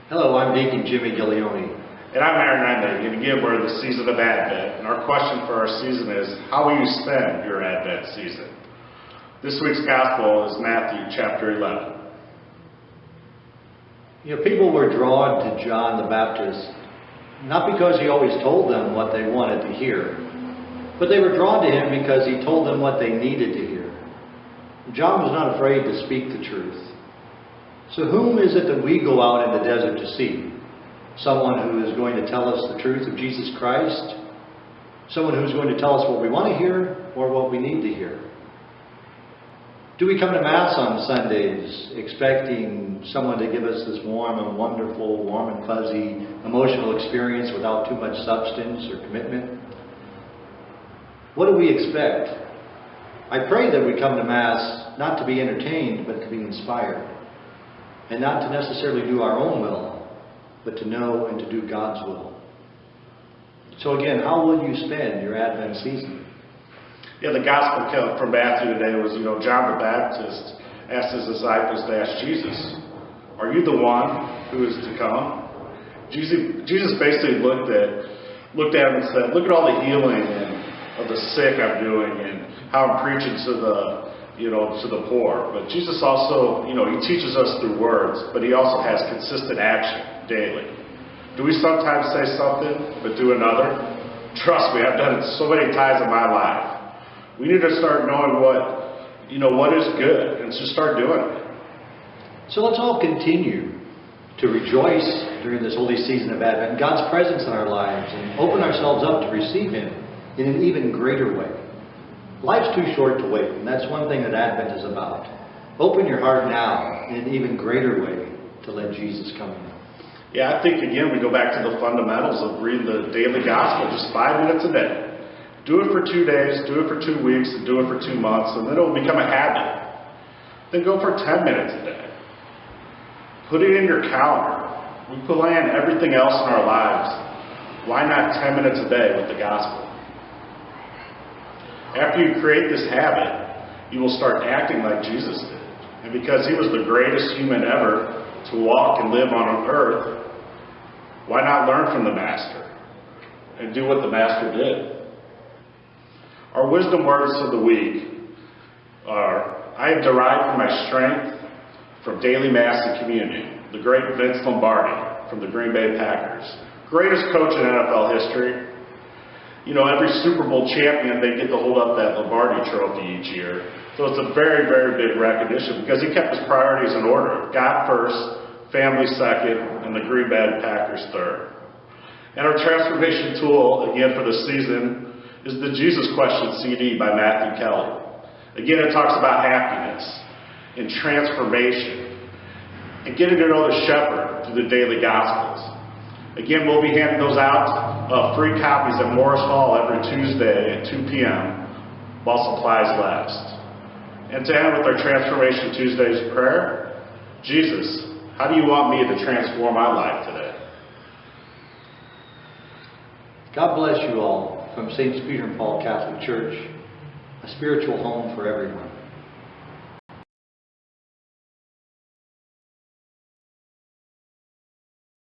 Hello, I'm Deacon Jimmy Ghiglione. And I'm Emig. And again, we're in the season of Advent. And our question for our season is, how will you spend your Advent season? This week's gospel is Matthew chapter 11. People were drawn to John the Baptist, not because he always told them what they wanted to hear, but they were drawn to him because he told them what they needed to hear. John was not afraid to speak the truth. So whom is it that we go out in the desert to see? Someone who is going to tell us the truth of Jesus Christ? Someone who's going to tell us what we want to hear or what we need to hear? Do we come to Mass on Sundays expecting someone to give us this warm and wonderful, warm and fuzzy emotional experience without too much substance or commitment? What do we expect? I pray that we come to Mass not to be entertained, but to be inspired. And not to necessarily do our own will, but to know and to do God's will. So again, how will you spend your Advent season? Yeah, the gospel from Matthew today was, John the Baptist asked his disciples to ask Jesus, are you the one who is to come? Jesus basically looked at him and said, look at all the healing of the sick I'm doing and how I'm preaching to the poor. But Jesus also, he teaches us through words, but he also has consistent action daily. Do we sometimes say something, but do another? Trust me, I've done it so many times in my life. We need to start knowing what is good, and just start doing it. So let's all continue to rejoice during this holy season of Advent, God's presence in our lives, and open ourselves up to receive Him in an even greater way. Life's too short to wait, and that's one thing that Advent is about. Open your heart now in an even greater way to let Jesus come in. Yeah, I think, again, we go back to the fundamentals of reading the daily gospel, just 5 minutes a day. Do it for 2 days, do it for 2 weeks, and do it for 2 months, and then it will become a habit. Then go for 10 minutes a day. Put it in your calendar. We plan everything else in our lives. Why not 10 minutes a day with the gospel? After you create this habit, you will start acting like Jesus did. And because he was the greatest human ever to walk and live on earth, why not learn from the Master and do what the Master did? Our wisdom words of the week are, I have derived my strength from daily Mass and communion. The great Vince Lombardi from the Green Bay Packers. Greatest coach in NFL history. Every Super Bowl champion, they get to hold up that Lombardi trophy each year. So it's a very, very big recognition because he kept his priorities in order. God first, family second, and the Green Bay Packers third. And our transformation tool, again, for the season is the Jesus Question CD by Matthew Kelly. Again, it talks about happiness and transformation and getting to know the shepherd through the daily Gospels. Again, we'll be handing those out, free copies at Morris Hall every Tuesday at 2 p.m. while supplies last. And to end with our Transformation Tuesday's prayer, Jesus, how do you want me to transform my life today? God bless you all from St. Peter and Paul Catholic Church, a spiritual home for everyone.